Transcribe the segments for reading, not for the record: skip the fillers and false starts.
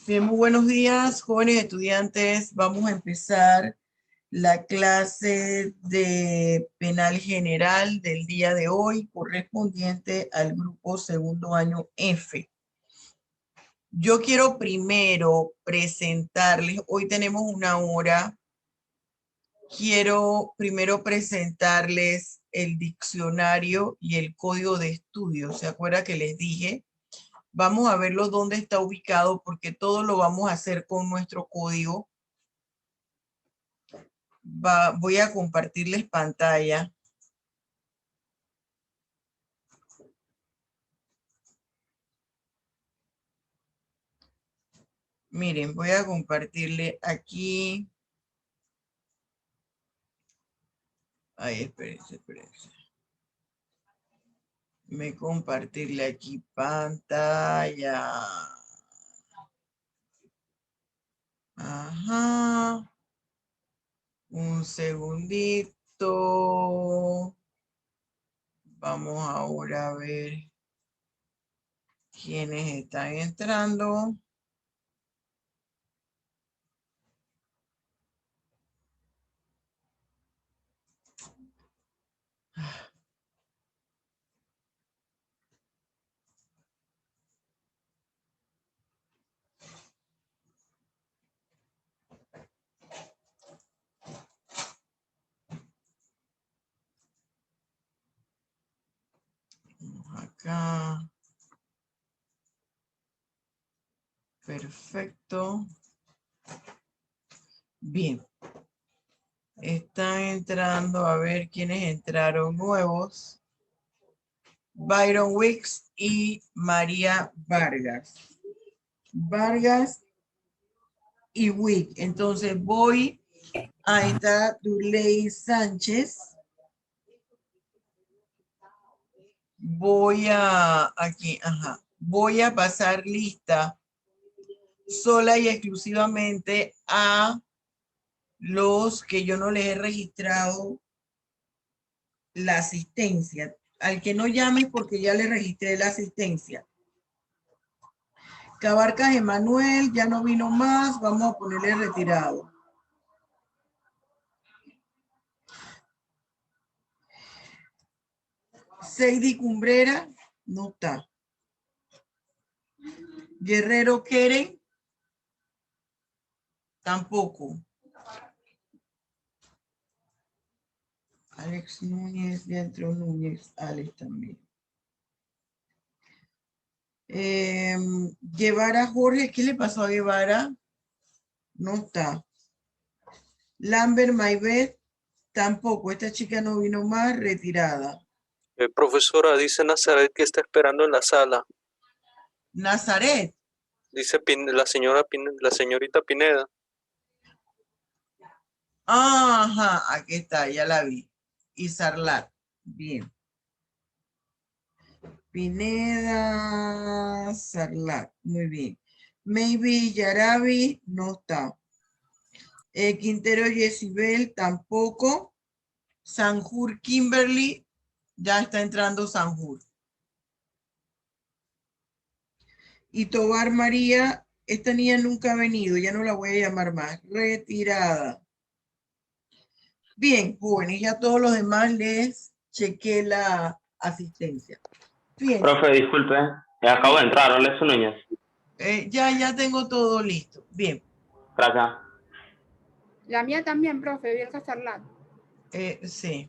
Bien, muy buenos días, jóvenes estudiantes. Vamos a empezar la clase de penal general del día de hoy, correspondiente al grupo segundo año F. Yo quiero primero presentarles, hoy tenemos una hora, quiero primero presentarles el diccionario y el código de estudio. ¿Se acuerda que les dije? Vamos a verlo dónde está ubicado porque todo lo vamos a hacer con nuestro código. Voy a compartirles pantalla. Miren, voy a compartirle aquí. Ay, espérense. Me compartirle aquí pantalla. Ajá. Un segundito. Vamos ahora a ver quiénes están entrando. Acá. Perfecto. Bien. Están entrando, a ver quiénes entraron nuevos. Byron Wicks y María Vargas. Vargas y Wick. Entonces voy a entrar Durley Sánchez. Voy a aquí, ajá. Voy a pasar lista sola y exclusivamente a los que yo no les he registrado la asistencia. Al que no llame porque ya le registré la asistencia. Cabarcas Emanuel, ya no vino más, vamos a ponerle retirado. Seidy Cumbrera, no está. Guerrero Keren, tampoco. Alex Núñez, Diantro Núñez, Alex también. Guevara Jorge, ¿qué le pasó a Guevara? No está. Lambert Maibet, tampoco. Esta chica no vino más, retirada. Profesora, dice Nazaret que está esperando en la sala. Nazaret. Dice la señorita Pineda. Ajá, aquí está, ya la vi. Y Sarlat. Bien. Pineda, Sarlat. Muy bien. Maybe Yarabi no está. Quintero Yesibel tampoco. Sanjur Kimberly, ya está entrando Sanjur. Y Tobar María, esta niña nunca ha venido, ya no la voy a llamar más. Retirada. Bien, jóvenes, ya todos los demás les chequé la asistencia. Bien. Profe, disculpe, acabo de entrar, hola, es Núñez. Ya tengo todo listo. Bien. Gracias. La mía también, profe, Bielka Sarlat. Sí.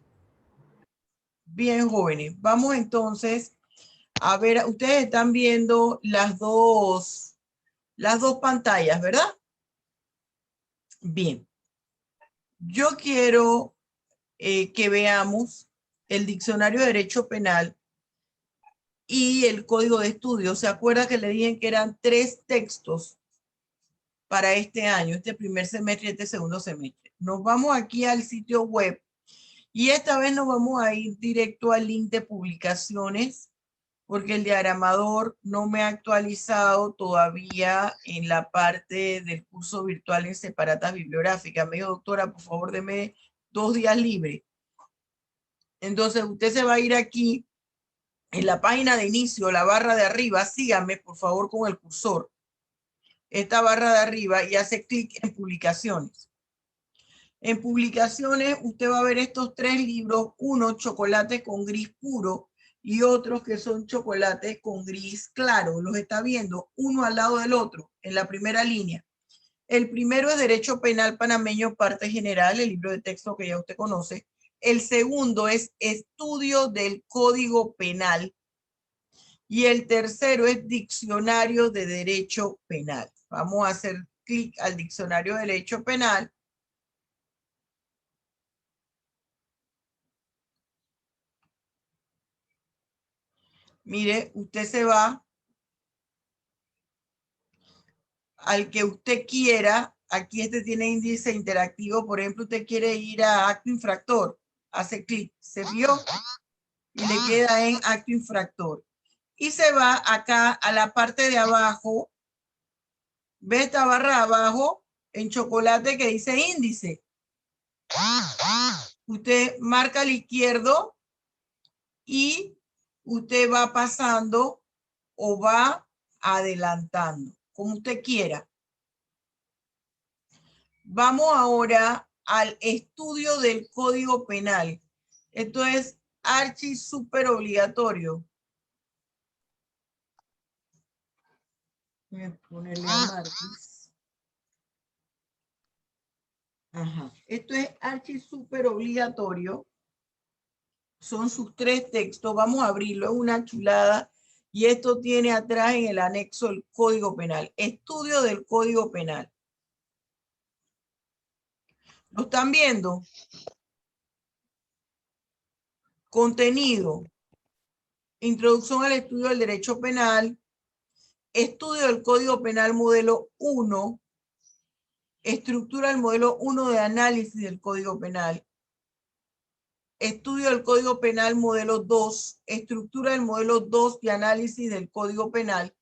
Bien, jóvenes. Vamos entonces a ver, ustedes están viendo las dos pantallas, ¿verdad? Bien. Yo quiero que veamos el diccionario de Derecho Penal y el Código de Estudio. ¿Se acuerda que le dije que eran 3 textos para este año, este primer semestre y este segundo semestre? Nos vamos aquí al sitio web y esta vez nos vamos a ir directo al link de publicaciones porque el diagramador no me ha actualizado todavía en la parte del curso virtual en separatas bibliográficas. Me dijo, doctora, por favor, deme 2 días libres. Entonces, usted se va a ir aquí en la página de inicio, la barra de arriba, sígame, por favor, con el cursor. esta barra de arriba y hace clic en publicaciones. En publicaciones usted va a ver estos 3 libros, uno chocolate con gris puro y otros que son chocolates con gris claro. Los está viendo uno al lado del otro en la primera línea. El primero es Derecho Penal Panameño, parte general, el libro de texto que ya usted conoce. El segundo es Estudio del Código Penal. Y el tercero es Diccionario de Derecho Penal. Vamos a hacer clic al Diccionario de Derecho Penal. Mire, usted se va al que usted quiera. Aquí este tiene índice interactivo. Por ejemplo, usted quiere ir a acto infractor. Hace clic, se vio y le queda en acto infractor. Y se va acá a la parte de abajo. Ve esta barra abajo en chocolate que dice índice. Usted marca al izquierdo y usted va pasando o va adelantando, como usted quiera. Vamos ahora al estudio del Código Penal. Esto es archi súper obligatorio. Voy a ponerle a Marquis. Ajá. Esto es archi súper obligatorio. Son sus 3 textos. Vamos a abrirlo. Es una chulada. Y esto tiene atrás en el anexo el Código Penal. Estudio del Código Penal. ¿Lo están viendo? Contenido. Introducción al estudio del derecho penal. Estudio del Código Penal modelo 1. Estructura del modelo 1 de análisis del Código Penal. Estudio del Código Penal modelo 2. Estructura del modelo 2 de análisis del Código Penal.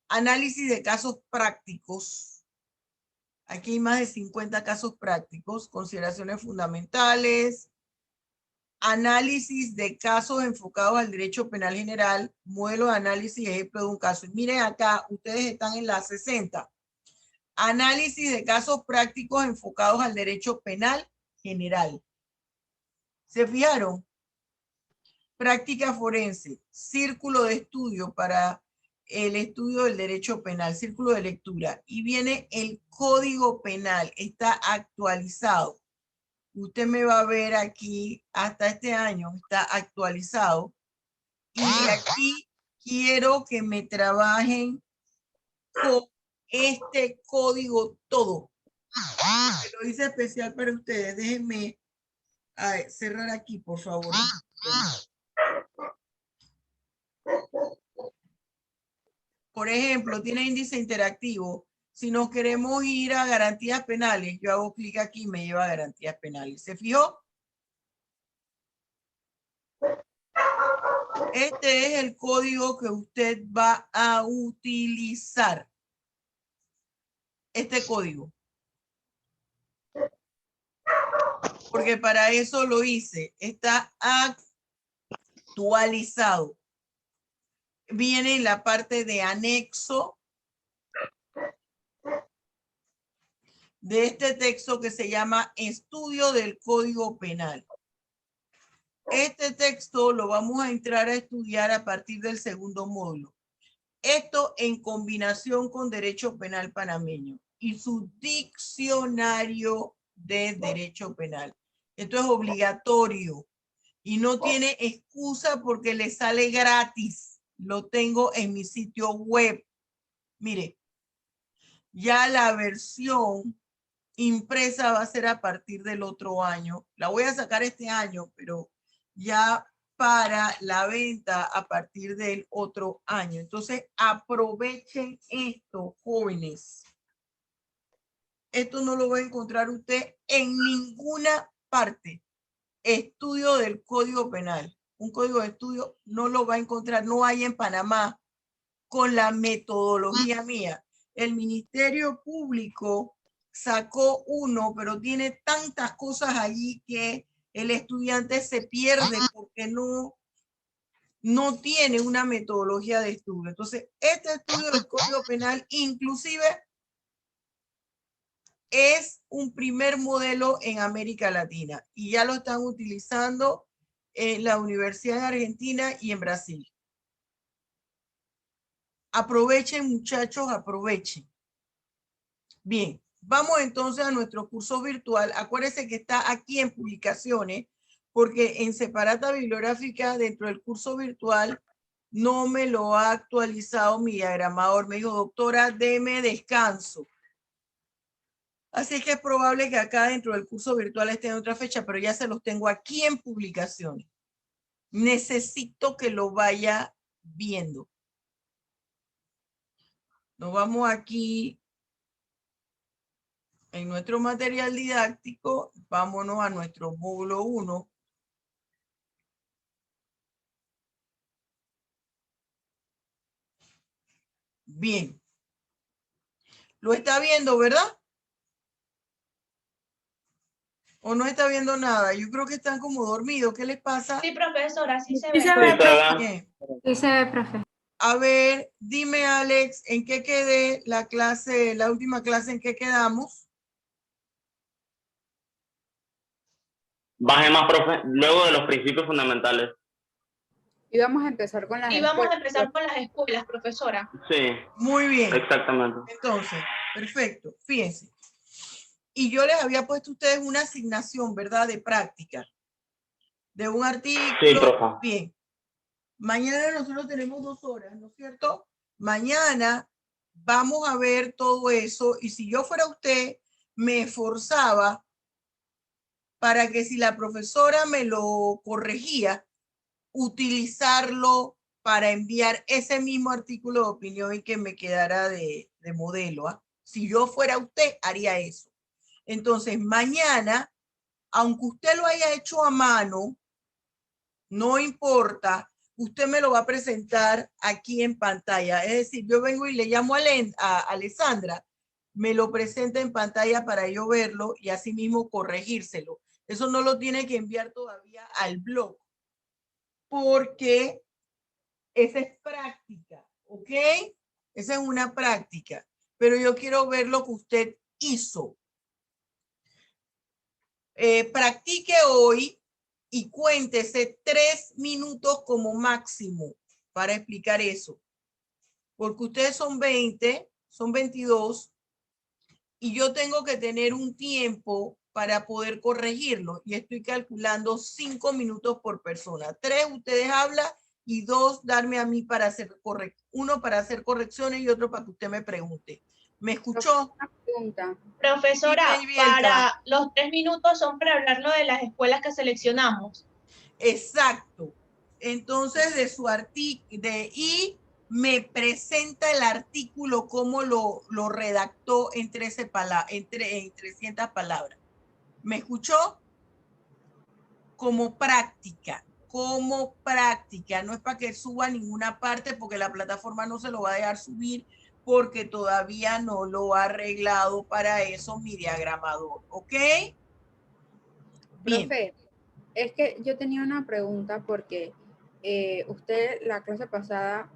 Análisis de casos prácticos. Aquí hay más de 50 casos prácticos. Consideraciones fundamentales. Análisis de casos enfocados al derecho penal general, modelo de análisis y ejemplo de un caso. Y miren acá, ustedes están en la 60. Análisis de casos prácticos enfocados al derecho penal general. ¿Se fijaron? Práctica forense, círculo de estudio para el estudio del derecho penal, círculo de lectura. Y viene el Código Penal, está actualizado. Usted me va a ver aquí hasta este año, está actualizado. Y de aquí quiero que me trabajen con este código todo. Lo hice especial para ustedes. Déjenme cerrar aquí, por favor. Por ejemplo, tiene índice interactivo. Si nos queremos ir a garantías penales, yo hago clic aquí y me lleva a garantías penales. ¿Se fijó? Este es el código que usted va a utilizar. Este código. Porque para eso lo hice. Está actualizado. Viene en la parte de anexo de este texto que se llama Estudio del Código Penal. Este texto lo vamos a entrar a estudiar a partir del segundo módulo. Esto en combinación con Derecho Penal Panameño y su diccionario de Derecho Penal. Esto es obligatorio y no tiene excusa porque le sale gratis. Lo tengo en mi sitio web. Mire, ya la versión impresa va a ser a partir del otro año. La voy a sacar este año, pero ya para la venta a partir del otro año. Entonces, aprovechen esto, jóvenes. Esto no lo va a encontrar usted en ninguna parte. Estudio del Código Penal. Un código de estudio no lo va a encontrar, no hay en Panamá con la metodología mía. El Ministerio Público sacó uno, pero tiene tantas cosas allí que el estudiante se pierde porque no no tiene una metodología de estudio. Entonces, este estudio del Código Penal inclusive es un primer modelo en América Latina y ya lo están utilizando en la Universidad de Argentina y en Brasil. Aprovechen, muchachos, aprovechen. Bien, vamos entonces a nuestro curso virtual. Acuérdense que está aquí en publicaciones, porque en separata bibliográfica dentro del curso virtual no me lo ha actualizado mi diagramador. Me dijo, doctora, deme descanso. Así que es probable que acá dentro del curso virtual esté en otra fecha, pero ya se los tengo aquí en publicaciones. Necesito que lo vaya viendo. Nos vamos aquí en nuestro material didáctico. Vámonos a nuestro módulo 1. Bien. Lo está viendo, ¿verdad? ¿O no está viendo nada? Yo creo que están como dormidos. ¿Qué les pasa? Sí, profesora, sí se Sí ve. se ve, profe. Bien. Sí se ve, profe. A ver, dime, Alex, ¿en qué quedé la clase, la última clase en qué quedamos? Baje más, profe. Luego de los principios fundamentales. Y vamos a empezar con las Y vamos a escuelas. empezar con las escuelas, profesora. Sí, Muy bien. exactamente. Entonces, perfecto. Fíjense. Y yo les había puesto a ustedes una asignación, ¿verdad? De práctica. De un artículo. Sí, profe. Bien. Mañana nosotros tenemos 2 horas, ¿no es cierto? Mañana vamos a ver todo eso. Y si yo fuera usted, me esforzaba para que si la profesora me lo corregía, utilizarlo para enviar ese mismo artículo de opinión y que me quedara de modelo. ¿Ah? Si yo fuera usted, haría eso. Entonces, mañana, aunque usted lo haya hecho a mano, no importa, usted me lo va a presentar aquí en pantalla. Es decir, yo vengo y le llamo a Alessandra, me lo presenta en pantalla para yo verlo y así mismo corregírselo. Eso no lo tiene que enviar todavía al blog, porque esa es práctica, ¿ok? Esa es una práctica, pero yo quiero ver lo que usted hizo. Practique hoy y cuéntese 3 minutos como máximo para explicar eso. Porque ustedes son 20, son 22 y yo tengo que tener un tiempo para poder corregirlo y estoy calculando 5 minutos por persona. 3 ustedes hablan y 2 darme a mí para hacer uno para hacer correcciones y otro para que usted me pregunte. ¿Me escuchó? Una pregunta. Profesora, Dime, Bielka. para los 3 minutos son para hablar lo de las escuelas que seleccionamos. Exacto. Entonces, de su artículo, y me presenta el artículo como lo redactó en 13 en 300 palabras. ¿Me escuchó? Como práctica, no es para que suba a ninguna parte porque la plataforma no se lo va a dejar subir porque todavía no lo ha arreglado para eso mi diagramador, ¿ok? Bien. Profe, es que yo tenía una pregunta porque usted la clase pasada,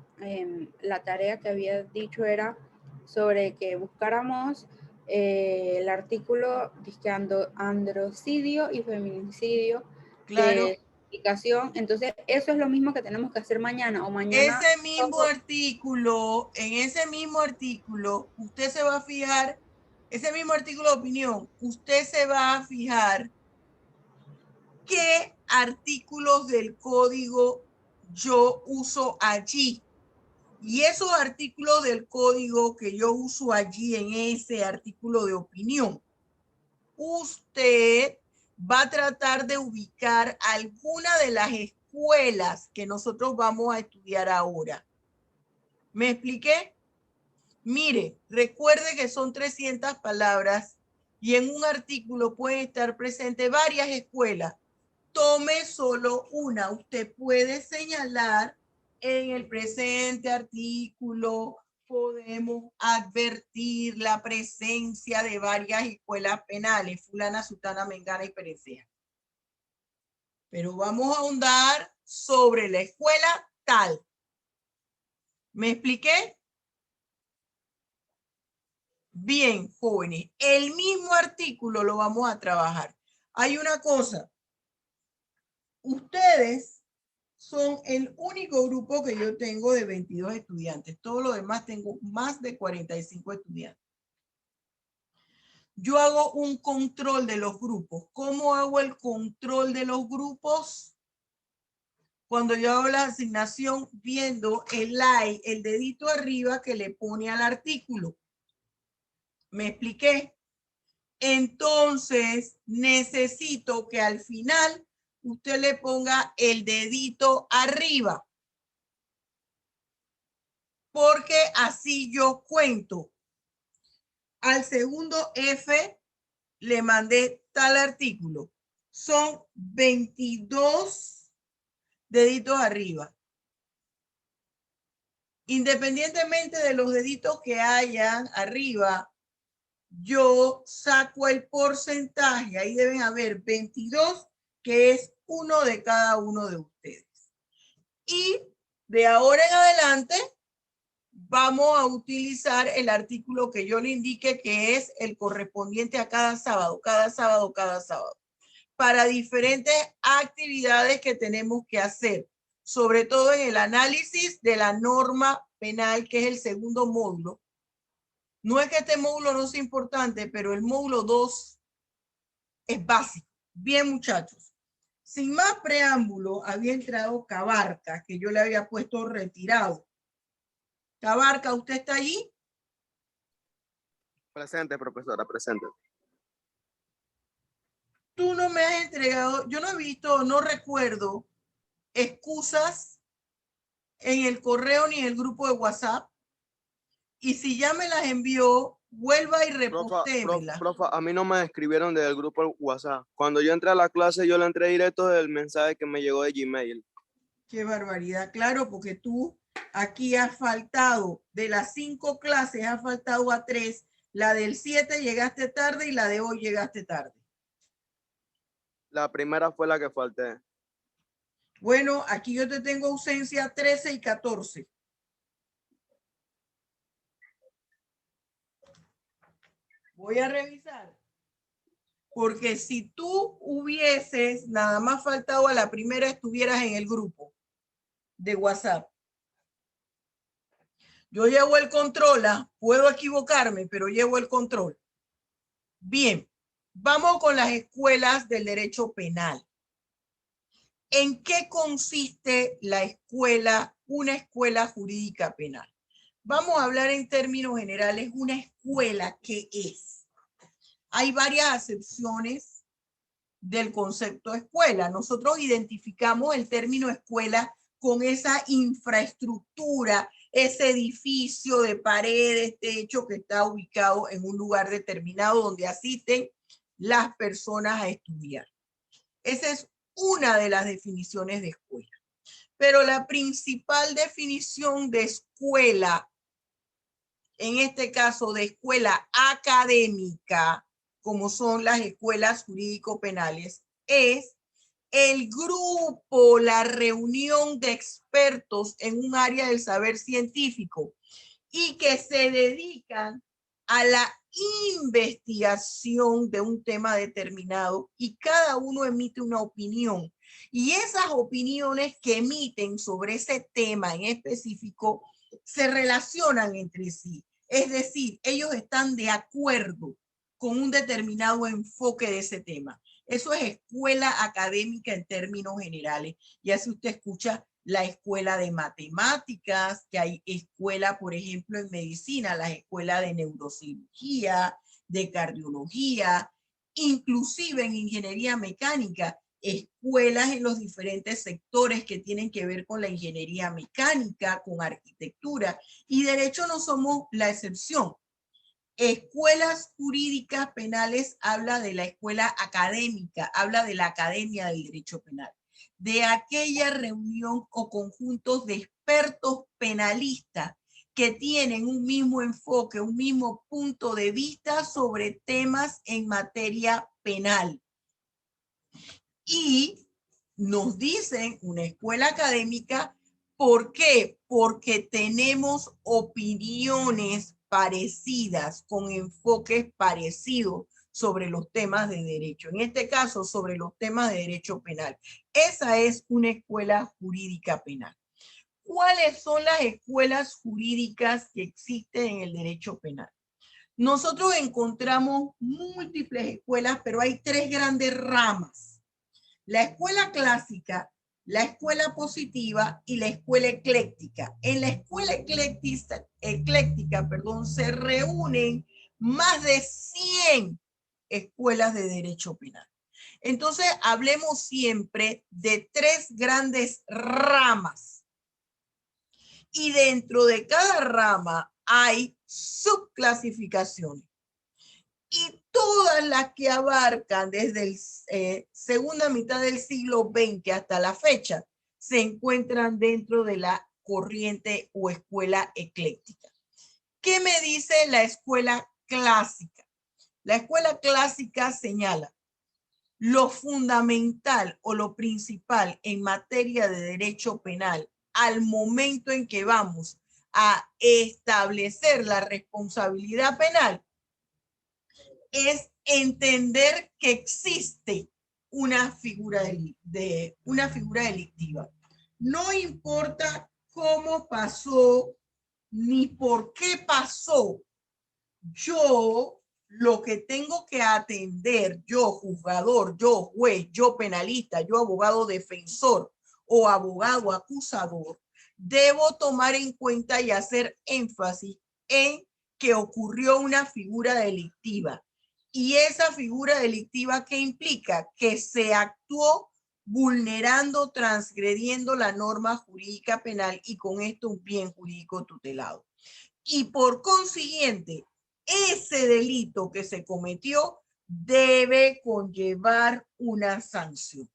la tarea que había dicho era sobre que buscáramos el artículo de androcidio y feminicidio Claro. de explicación. Entonces, eso es lo mismo que tenemos que hacer mañana o mañana. Ese mismo artículo, en ese mismo artículo, usted se va a fijar, ese mismo artículo de opinión, usted se va a fijar qué artículos del código yo uso allí. Y esos artículos del código que yo uso allí en ese artículo de opinión, usted va a tratar de ubicar alguna de las escuelas que nosotros vamos a estudiar ahora. ¿Me expliqué? Mire, recuerde que son 300 palabras y en un artículo pueden estar presentes varias escuelas. Tome solo una. Usted puede señalar en el presente artículo, podemos advertir la presencia de varias escuelas penales, fulana, sutana, mengana y perecea. Pero vamos a ahondar sobre la escuela tal. ¿Me expliqué? Bien, jóvenes, el mismo artículo lo vamos a trabajar. Hay una cosa, ustedes son el único grupo que yo tengo de 22 estudiantes. Todos los demás tengo más de 45 estudiantes. Yo hago un control de los grupos. ¿Cómo hago el control de los grupos? Cuando yo hago la asignación viendo el like, el dedito arriba que le pone al artículo. ¿Me expliqué? Entonces, necesito que al final usted le ponga el dedito arriba. Porque así yo cuento. Al segundo F le mandé tal artículo. Son 22 deditos arriba. Independientemente de los deditos que hayan arriba, yo saco el porcentaje. Ahí deben haber 22, que es uno de cada uno de ustedes. Y de ahora en adelante, vamos a utilizar el artículo que yo le indique, que es el correspondiente a cada sábado, para diferentes actividades que tenemos que hacer, sobre todo en el análisis de la norma penal, que es el segundo módulo. No es que este módulo no sea importante, pero el módulo 2 es básico. Bien, muchachos. Sin más preámbulo, había entrado Cabarca, que yo le había puesto retirado. Cabarca, ¿usted está allí? Presente, profesora, presente. Tú no me has entregado, yo no he visto, no recuerdo excusas en el correo ni en el grupo de WhatsApp. Y si ya me las envió, vuelva y repostémela. Profa, a mí no me escribieron del grupo WhatsApp. Cuando yo entré a la clase, yo le entré directo del mensaje que me llegó de Gmail. Qué barbaridad, claro, porque tú aquí has faltado, de las 5 clases has faltado a 3, la del 7 llegaste tarde y la de hoy llegaste tarde. La primera fue la que falté. Bueno, aquí yo te tengo ausencia 13 y 14. Voy a revisar. Porque si tú hubieses nada más faltado a la primera, estuvieras en el grupo de WhatsApp. Yo llevo el control, puedo equivocarme, pero llevo el control. Bien, vamos con las escuelas del derecho penal. ¿En qué consiste la escuela, una escuela jurídica penal? Vamos a hablar en términos generales, una escuela, ¿qué es? Hay varias acepciones del concepto escuela. Nosotros identificamos el término escuela con esa infraestructura, ese edificio de paredes, techo que está ubicado en un lugar determinado donde asisten las personas a estudiar. Esa es una de las definiciones de escuela. Pero la principal definición de escuela, en este caso de escuela académica, como son las escuelas jurídico-penales, es el grupo, la reunión de expertos en un área del saber científico y que se dedican a la investigación de un tema determinado y cada uno emite una opinión. Y esas opiniones que emiten sobre ese tema en específico se relacionan entre sí. Es decir, ellos están de acuerdo con un determinado enfoque de ese tema. Eso es escuela académica en términos generales. Ya si usted escucha la escuela de matemáticas, que hay escuela, por ejemplo, en medicina, la escuela de neurocirugía, de cardiología, inclusive en ingeniería mecánica, escuelas en los diferentes sectores que tienen que ver con la ingeniería mecánica, con arquitectura, y derecho no somos la excepción. Escuelas jurídicas penales habla de la escuela académica, habla de la academia del derecho penal, de aquella reunión o conjuntos de expertos penalistas que tienen un mismo enfoque, un mismo punto de vista sobre temas en materia penal. Y nos dicen una escuela académica ¿Por qué? Porque tenemos opiniones parecidas, con enfoques parecidos sobre los temas de derecho. En este caso, sobre los temas de derecho penal. Esa es una escuela jurídica penal. ¿Cuáles son las escuelas jurídicas que existen en el derecho penal? Nosotros encontramos múltiples escuelas, pero hay tres grandes ramas. La escuela clásica, la escuela positiva y la escuela ecléctica. En la escuela ecléctica, se reúnen más de 100 escuelas de derecho penal. Entonces, hablemos siempre de tres grandes ramas. Y dentro de cada rama hay subclasificaciones. Y todas las que abarcan desde la segunda mitad del siglo XX hasta la fecha se encuentran dentro de la corriente o escuela ecléctica. ¿Qué me dice la escuela clásica? La escuela clásica señala lo fundamental o lo principal en materia de derecho penal al momento en que vamos a establecer la responsabilidad penal es entender que existe una figura delictiva. No importa cómo pasó ni por qué pasó. Yo lo que tengo que atender, yo juzgador, yo juez, yo penalista, yo abogado defensor o abogado acusador, debo tomar en cuenta y hacer énfasis en que ocurrió una figura delictiva. Y esa figura delictiva, ¿qué implica? Que se actuó vulnerando, transgrediendo la norma jurídica penal y con esto un bien jurídico tutelado. Y por consiguiente, ese delito que se cometió debe conllevar una sanción.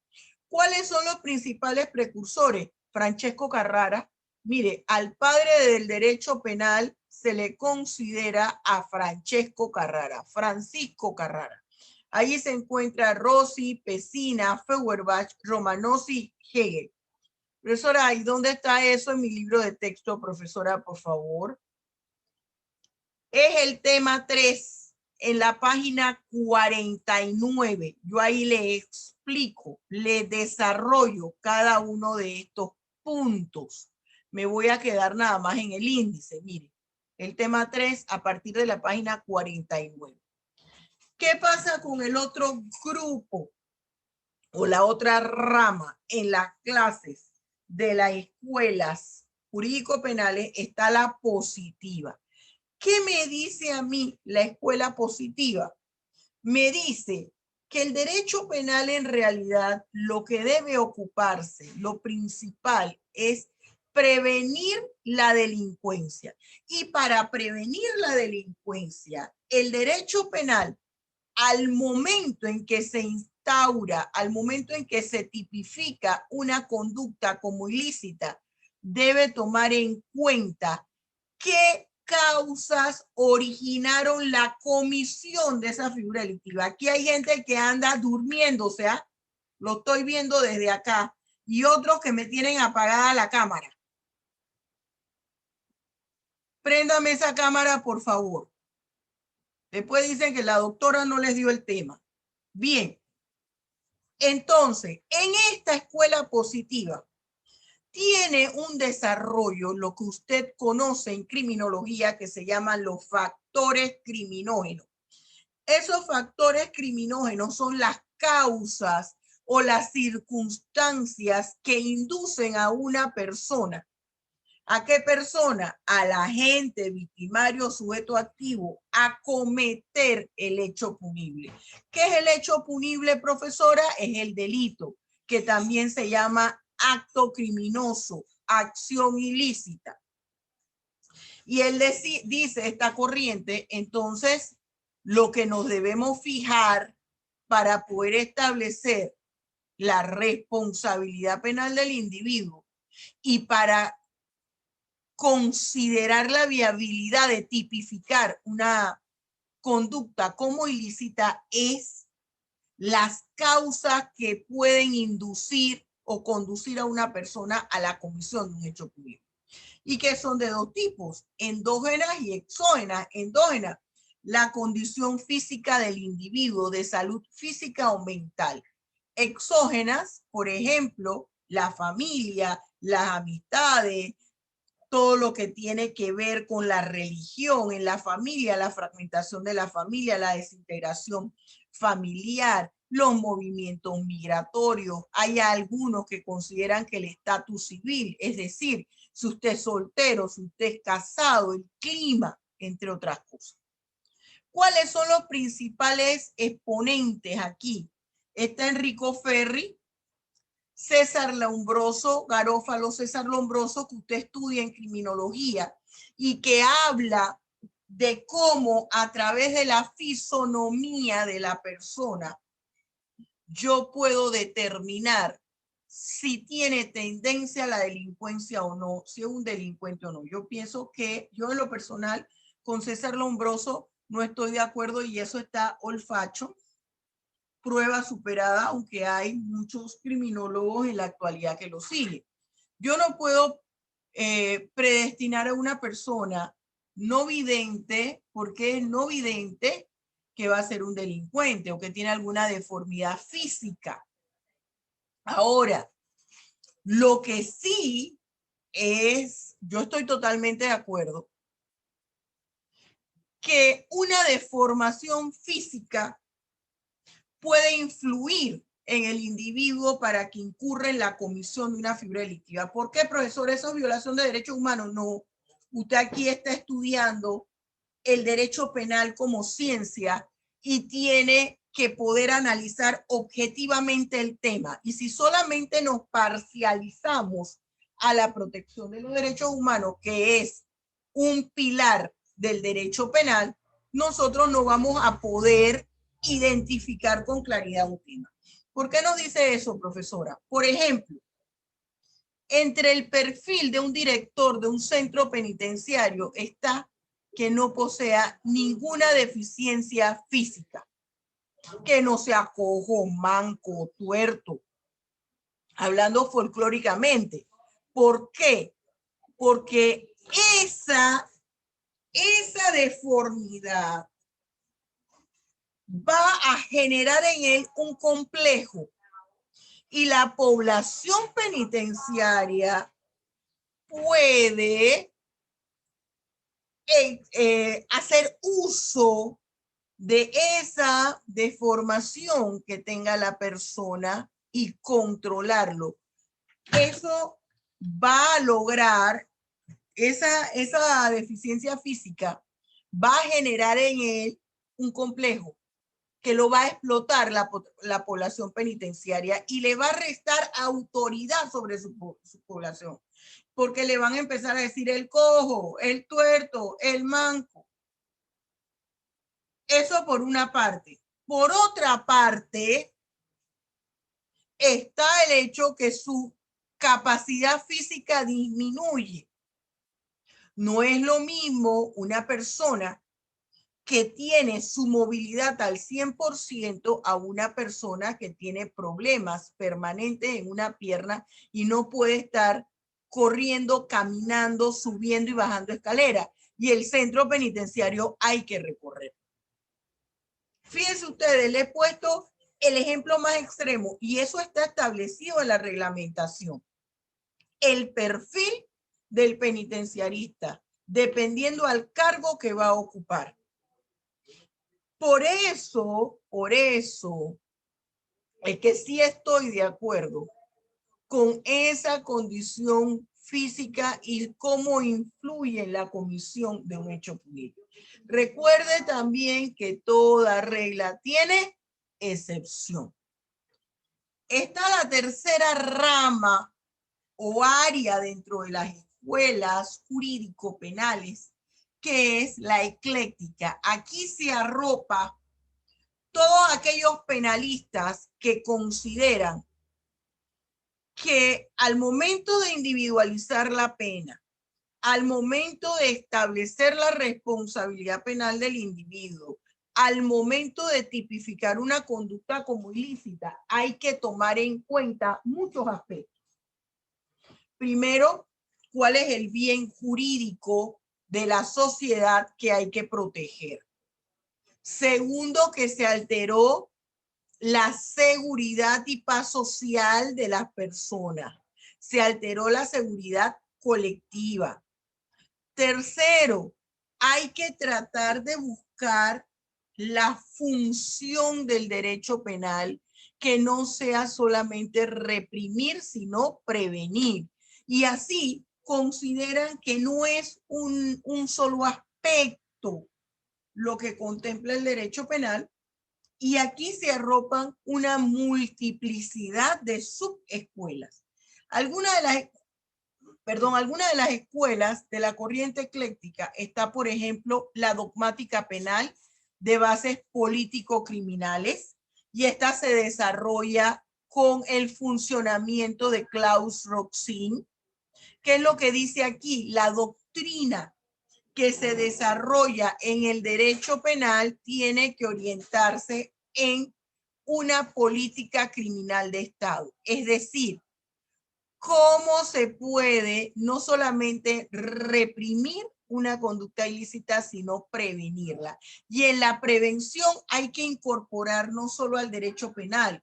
¿Cuáles son los principales precursores? Francesco Carrara. Mire, al padre del derecho penal se le considera a Francesco Carrara, Francisco Carrara. Ahí se encuentra Rossi, Pesina, Feuerbach, Romanosi, Hegel. Profesora, ¿y dónde está eso en mi libro de texto, profesora, por favor? Es el tema 3 en la página 49. Yo ahí le explico, le desarrollo cada uno de estos puntos. Me voy a quedar nada más en el índice. Mire, el tema 3 a partir de la página 49. ¿Qué pasa con el otro grupo o la otra rama en las clases de las escuelas jurídico-penales? Está la positiva. ¿Qué me dice a mí la escuela positiva? Me dice que el derecho penal en realidad lo que debe ocuparse, lo principal es prevenir la delincuencia. Y para prevenir la delincuencia, el derecho penal, al momento en que se instaura, al momento en que se tipifica una conducta como ilícita, debe tomar en cuenta qué causas originaron la comisión de esa figura delictiva. Aquí hay gente que anda durmiendo, o sea, lo estoy viendo desde acá, y otros que me tienen apagada la cámara. Préndame esa cámara, por favor. Después dicen que la doctora no les dio el tema. Bien. Entonces, en esta escuela positiva, tiene un desarrollo, lo que usted conoce en criminología, que se llaman los factores criminógenos. Esos factores criminógenos son las causas o las circunstancias que inducen a una persona. ¿A qué persona? Al agente victimario sujeto activo a cometer el hecho punible. ¿Qué es el hecho punible, profesora? Es el delito, que también se llama acto criminoso, acción ilícita. Y él dice esta corriente, entonces, lo que nos debemos fijar para poder establecer la responsabilidad penal del individuo y para considerar la viabilidad de tipificar una conducta como ilícita es las causas que pueden inducir o conducir a una persona a la comisión de un hecho público. Y que son de dos tipos, endógenas y exógenas. Endógenas, la condición física del individuo, de salud física o mental. Exógenas, por ejemplo, la familia, las amistades, todo lo que tiene que ver con la religión en la familia, la fragmentación de la familia, la desintegración familiar, los movimientos migratorios. Hay algunos que consideran que el estatus civil, es decir, si usted es soltero, si usted es casado, el clima, entre otras cosas. ¿Cuáles son los principales exponentes aquí? Está Enrico Ferri, César Lombroso, Garófalo César Lombroso, que usted estudia en criminología y que habla de cómo a través de la fisonomía de la persona yo puedo determinar si tiene tendencia a la delincuencia o no, si es un delincuente o no. Yo pienso que yo en lo personal con César Lombroso no estoy de acuerdo y eso está olfacho. Prueba superada, aunque hay muchos criminólogos en la actualidad que lo siguen. Yo no puedo predestinar a una persona no vidente, porque es no vidente, que va a ser un delincuente o que tiene alguna deformidad física. Ahora, lo que sí es, yo estoy totalmente de acuerdo, que una deformación física puede influir en el individuo para que incurra en la comisión de una figura delictiva. ¿Por qué, profesor? ¿Eso es violación de derechos humanos? No. Usted aquí está estudiando el derecho penal como ciencia y tiene que poder analizar objetivamente el tema. Y si solamente nos parcializamos a la protección de los derechos humanos, que es un pilar del derecho penal, nosotros no vamos a poder identificar con claridad un tema. ¿Por qué nos dice eso, profesora? Por ejemplo, entre el perfil de un director de un centro penitenciario está que no posea ninguna deficiencia física, que no sea cojo, manco, tuerto, hablando folclóricamente. ¿Por qué? Porque esa deformidad va a generar en él un complejo y la población penitenciaria puede hacer uso de esa deformación que tenga la persona y controlarlo. Eso va a lograr, esa deficiencia física va a generar en él un complejo que lo va a explotar la población penitenciaria y le va a restar autoridad sobre su población, porque le van a empezar a decir el cojo, el tuerto, el manco. Eso por una parte. Por otra parte, está el hecho que su capacidad física disminuye. No es lo mismo una persona que tiene su movilidad al 100% a una persona que tiene problemas permanentes en una pierna y no puede estar corriendo, caminando, subiendo y bajando escaleras. Y el centro penitenciario hay que recorrer. Fíjense ustedes, le he puesto el ejemplo más extremo y eso está establecido en la reglamentación. El perfil del penitenciarista, dependiendo al cargo que va a ocupar. Por eso es que sí estoy de acuerdo con esa condición física y cómo influye en la comisión de un hecho público. Recuerde también que toda regla tiene excepción. Está la tercera rama o área dentro de las escuelas jurídico-penales, que es la ecléctica. Aquí se arropa todos aquellos penalistas que consideran que al momento de individualizar la pena, al momento de establecer la responsabilidad penal del individuo, al momento de tipificar una conducta como ilícita, hay que tomar en cuenta muchos aspectos. Primero, ¿cuál es el bien jurídico de la sociedad que hay que proteger? Segundo, que se alteró la seguridad y paz social de las personas. Se alteró la seguridad colectiva. Tercero, hay que tratar de buscar la función del derecho penal, que no sea solamente reprimir, sino prevenir. Y así consideran que no es un solo aspecto lo que contempla el derecho penal, y aquí se arropan una multiplicidad de subescuelas. Algunas de las escuelas de la corriente ecléctica está, por ejemplo, la dogmática penal de bases político-criminales, y esta se desarrolla con el funcionamiento de Klaus Roxin. ¿Qué es lo que dice aquí? La doctrina que se desarrolla en el derecho penal tiene que orientarse en una política criminal de Estado. Es decir, cómo se puede no solamente reprimir una conducta ilícita, sino prevenirla. Y en la prevención hay que incorporar no solo al derecho penal,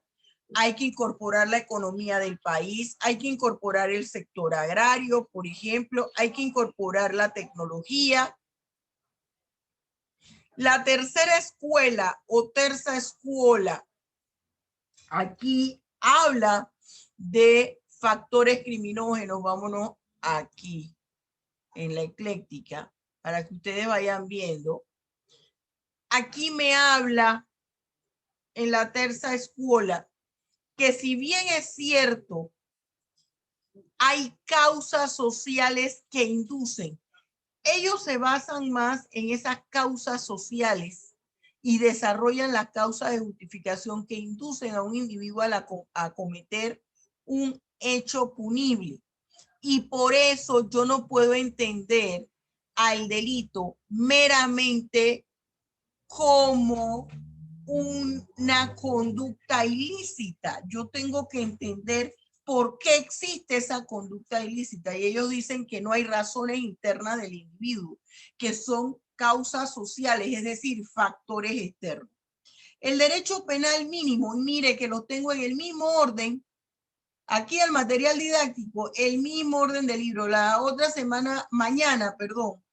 hay que incorporar la economía del país, hay que incorporar el sector agrario, por ejemplo, hay que incorporar la tecnología. La tercera escuela o terza escuela aquí habla de factores criminógenos. Vámonos aquí en la ecléctica para que ustedes vayan viendo. Aquí me habla en la tercera escuela que, si bien es cierto, hay causas sociales que inducen, ellos se basan más en esas causas sociales y desarrollan las causas de justificación que inducen a un individuo a cometer un hecho punible. Y por eso yo no puedo entender al delito meramente como una conducta ilícita. Yo tengo que entender por qué existe esa conducta ilícita. Y ellos dicen que no hay razones internas del individuo, que son causas sociales, es decir, factores externos. El derecho penal mínimo, y mire que lo tengo en el mismo orden, aquí el material didáctico, el mismo orden del libro. La otra semana, mañana, perdón,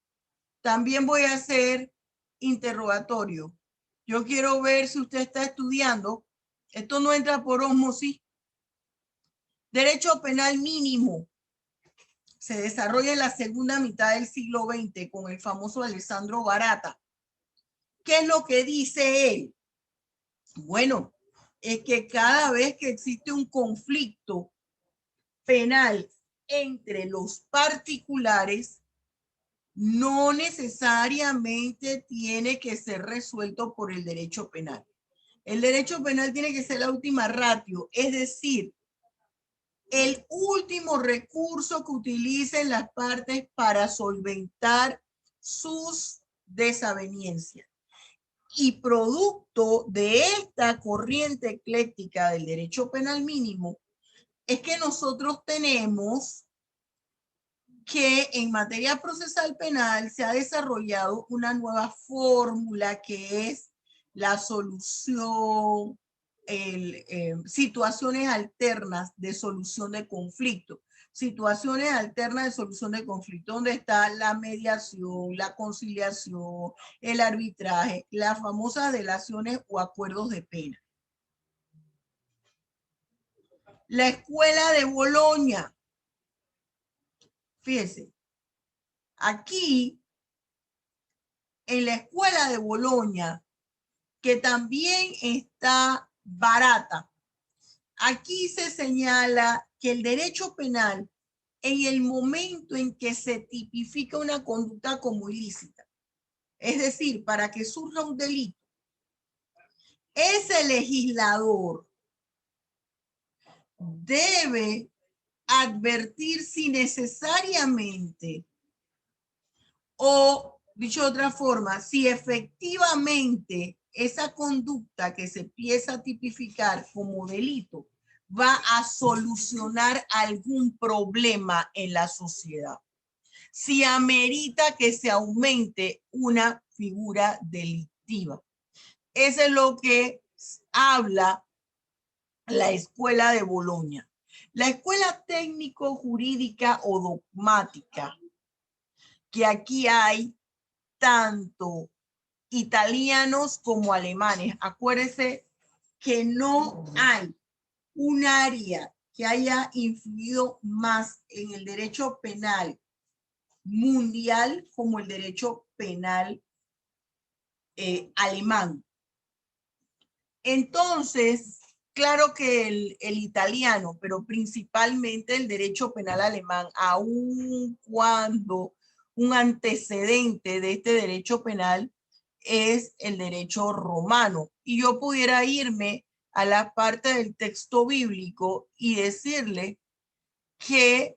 también voy a hacer interrogatorio. Yo quiero ver si usted está estudiando. Esto no entra por ósmosis. Derecho penal mínimo se desarrolla en la segunda mitad del siglo XX con el famoso Alessandro Barata. ¿Qué es lo que dice él? Bueno, es que cada vez que existe un conflicto penal entre los particulares, no necesariamente tiene que ser resuelto por el derecho penal. El derecho penal tiene que ser la última ratio, es decir, el último recurso que utilicen las partes para solventar sus desavenencias. Y producto de esta corriente ecléctica del derecho penal mínimo, es que nosotros tenemos que en materia procesal penal se ha desarrollado una nueva fórmula que es la solución, situaciones alternas de solución de conflicto. Situaciones alternas de solución de conflicto, donde está la mediación, la conciliación, el arbitraje, las famosas delaciones o acuerdos de pena. La escuela de Bolonia. Fíjense, aquí en la escuela de Bolonia, que también está Barata, aquí se señala que el derecho penal, en el momento en que se tipifica una conducta como ilícita, es decir, para que surja un delito, ese legislador debe advertir si necesariamente, o dicho de otra forma, si efectivamente esa conducta que se empieza a tipificar como delito va a solucionar algún problema en la sociedad. Si amerita que se aumente una figura delictiva. Eso es lo que habla la Escuela de Bolonia. La escuela técnico-jurídica o dogmática, que aquí hay tanto italianos como alemanes. Acuérdense que no hay un área que haya influido más en el derecho penal mundial como el derecho penal alemán. Entonces, claro que el italiano, pero principalmente el derecho penal alemán, aun cuando un antecedente de este derecho penal es el derecho romano. Y yo pudiera irme a la parte del texto bíblico y decirle que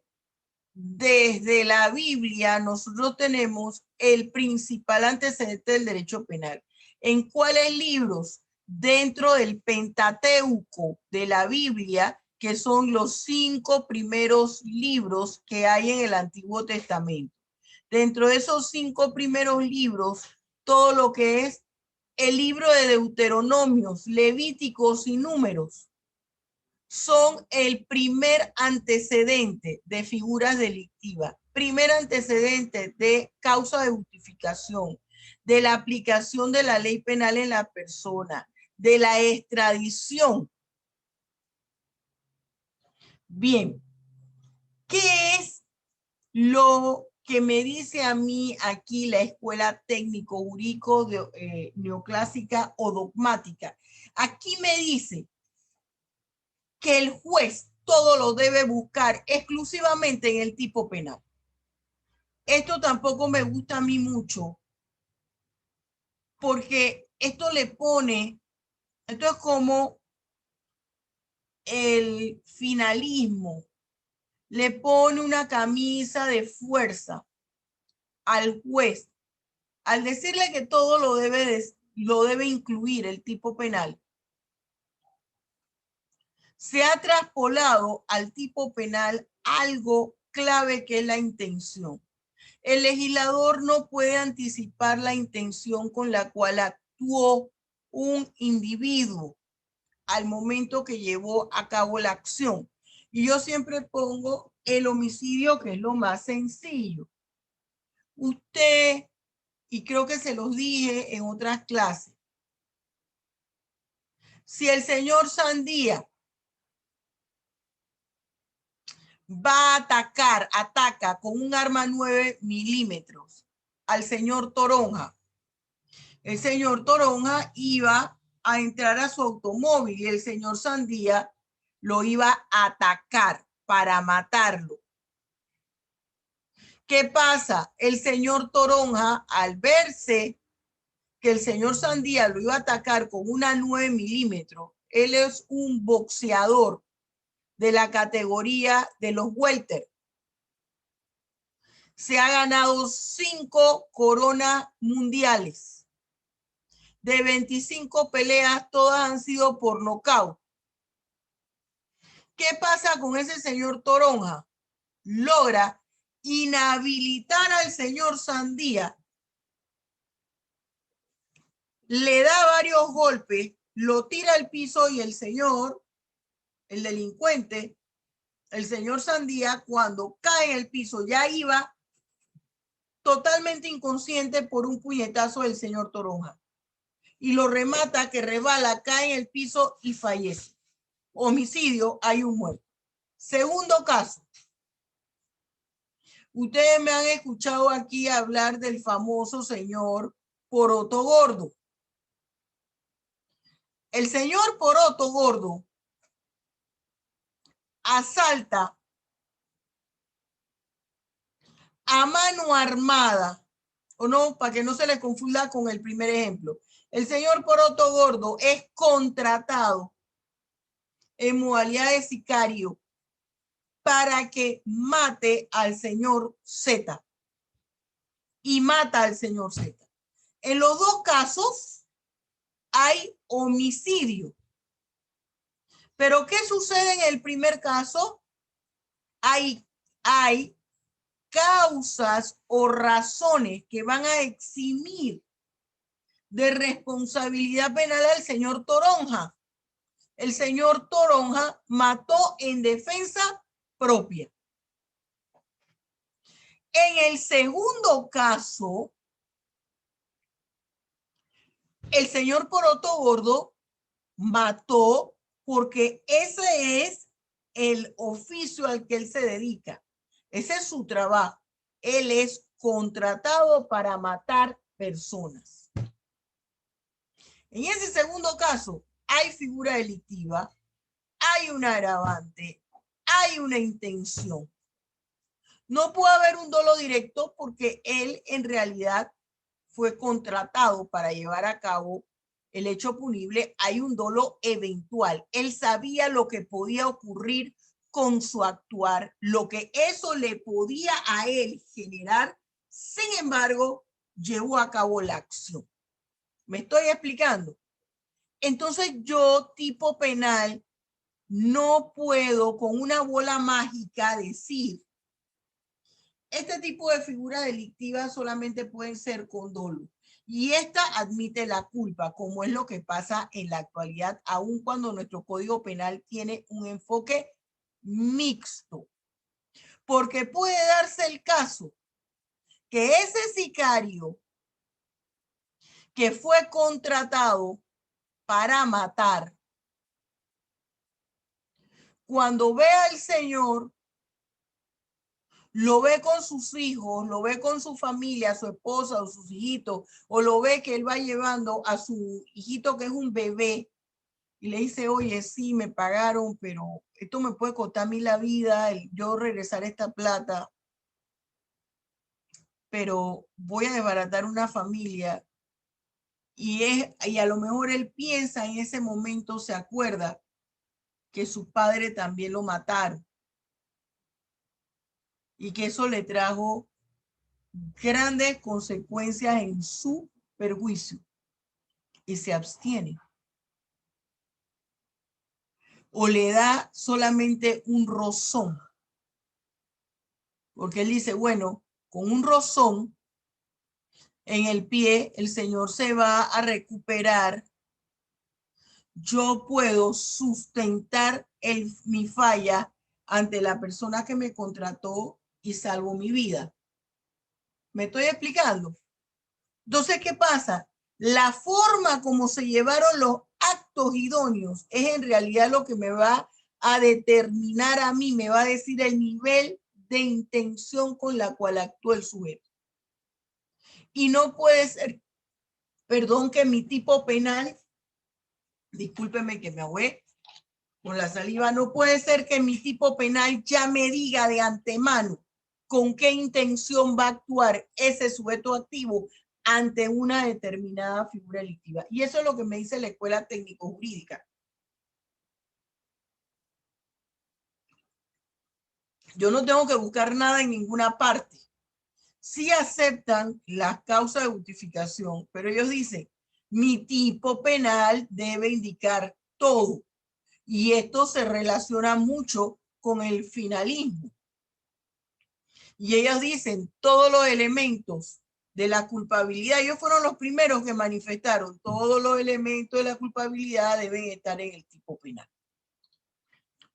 desde la Biblia nosotros tenemos el principal antecedente del derecho penal. ¿En cuáles libros? Dentro del Pentateuco de la Biblia, que son los 5 primeros libros que hay en el Antiguo Testamento. Dentro de esos 5 primeros libros, todo lo que es el libro de Deuteronomios, Levíticos y Números, son el primer antecedente de figuras delictivas, primer antecedente de causa de justificación, de la aplicación de la ley penal en la persona, de la extradición. Bien, ¿qué es lo que me dice a mí aquí la escuela técnico-jurídico neoclásica o dogmática? Aquí me dice que el juez todo lo debe buscar exclusivamente en el tipo penal. Esto tampoco me gusta a mí mucho, porque esto le pone, esto es como el finalismo, le pone una camisa de fuerza al juez al decirle que todo lo debe incluir el tipo penal. Se ha traspolado al tipo penal algo clave que es la intención. El legislador no puede anticipar la intención con la cual actuó un individuo al momento que llevó a cabo la acción. Y yo siempre pongo el homicidio, que es lo más sencillo. Usted, y creo que se los dije en otras clases, si el señor Sandía va a ataca con un arma 9 milímetros al señor Toronja. El señor Toronja iba a entrar a su automóvil y el señor Sandía lo iba a atacar para matarlo. ¿Qué pasa? El señor Toronja, al verse que el señor Sandía lo iba a atacar con una 9 milímetros, él es un boxeador de la categoría de los welter. Se ha ganado 5 coronas mundiales. De 25 peleas, todas han sido por nocaut. ¿Qué pasa con ese señor Toronja? Logra inhabilitar al señor Sandía, le da varios golpes, lo tira al piso y el señor, el delincuente, el señor Sandía, cuando cae en el piso, ya iba totalmente inconsciente por un puñetazo del señor Toronja. Y lo remata, que resbala, cae en el piso y fallece. Homicidio, hay un muerto. Segundo caso. Ustedes me han escuchado aquí hablar del famoso señor Poroto Gordo. El señor Poroto Gordo asalta a mano armada, o no, para que no se les confunda con el primer ejemplo. El señor Poroto Gordo es contratado en modalidad de sicario para que mate al señor Z. Y mata al señor Z. En los dos casos hay homicidio. Pero ¿qué sucede en el primer caso? Hay causas o razones que van a eximir de responsabilidad penal al señor Toronja. El señor Toronja mató en defensa propia. En el segundo caso, el señor Poroto Gordo mató porque ese es el oficio al que él se dedica. Ese es su trabajo. Él es contratado para matar personas. En ese segundo caso, hay figura delictiva, hay un agravante, hay una intención. No puede haber un dolo directo porque él en realidad fue contratado para llevar a cabo el hecho punible. Hay un dolo eventual. Él sabía lo que podía ocurrir con su actuar, lo que eso le podía a él generar. Sin embargo, llevó a cabo la acción. ¿Me estoy explicando? Entonces yo, tipo penal, no puedo con una bola mágica decir este tipo de figuras delictivas solamente pueden ser con dolo. Y esta admite la culpa, como es lo que pasa en la actualidad, aun cuando nuestro Código Penal tiene un enfoque mixto. Porque puede darse el caso que ese sicario que fue contratado para matar, cuando ve al señor, lo ve con sus hijos, lo ve con su familia, su esposa o sus hijitos, o lo ve que él va llevando a su hijito que es un bebé y le dice, oye, sí, me pagaron, pero esto me puede costar a mí la vida, yo regresar esta plata, pero voy a desbaratar una familia. Y a lo mejor él piensa en ese momento, se acuerda que su padre también lo mataron y que eso le trajo grandes consecuencias en su perjuicio y se abstiene. O le da solamente un rozón. Porque él dice, bueno, con un rozón en el pie, el señor se va a recuperar. Yo puedo sustentar mi falla ante la persona que me contrató y salvo mi vida. ¿Me estoy explicando? Entonces, ¿qué pasa? La forma como se llevaron los actos idóneos es en realidad lo que me va a determinar a mí, me va a decir el nivel de intención con la cual actuó el sujeto. Y no puede ser, perdón, que mi tipo penal, discúlpeme que me ahogué con la saliva, no puede ser que mi tipo penal ya me diga de antemano con qué intención va a actuar ese sujeto activo ante una determinada figura delictiva. Y eso es lo que me dice la Escuela Técnico-Jurídica. Yo no tengo que buscar nada en ninguna parte. Sí aceptan las causas de justificación, pero ellos dicen, mi tipo penal debe indicar todo. Y esto se relaciona mucho con el finalismo. Y ellos dicen, todos los elementos de la culpabilidad, ellos fueron los primeros que manifestaron, todos los elementos de la culpabilidad deben estar en el tipo penal.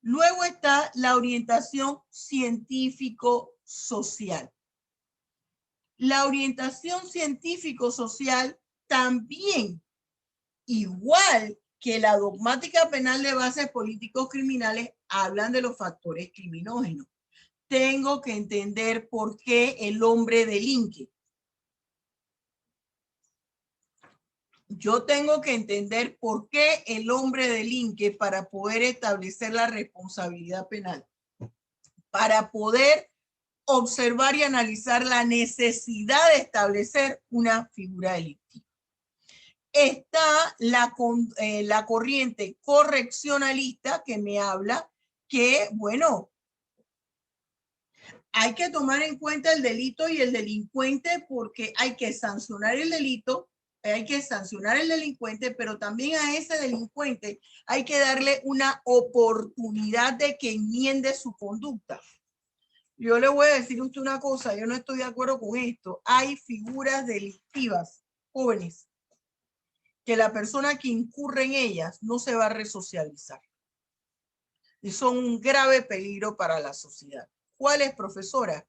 Luego está la orientación científico-social. La orientación científico-social también, igual que la dogmática penal de bases políticos criminales, hablan de los factores criminógenos. Tengo que entender por qué el hombre delinque. Yo tengo que entender por qué el hombre delinque para poder establecer la responsabilidad penal, para poder observar y analizar la necesidad de establecer una figura delictiva. Está la corriente correccionalista que me habla que, bueno, hay que tomar en cuenta el delito y el delincuente porque hay que sancionar el delito hay que sancionar al delincuente, pero también a ese delincuente hay que darle una oportunidad de que enmiende su conducta. Yo le voy a decir a usted una cosa, yo no estoy de acuerdo con esto. Hay figuras delictivas jóvenes que la persona que incurre en ellas no se va a resocializar. Y son un grave peligro para la sociedad. ¿Cuáles, profesora?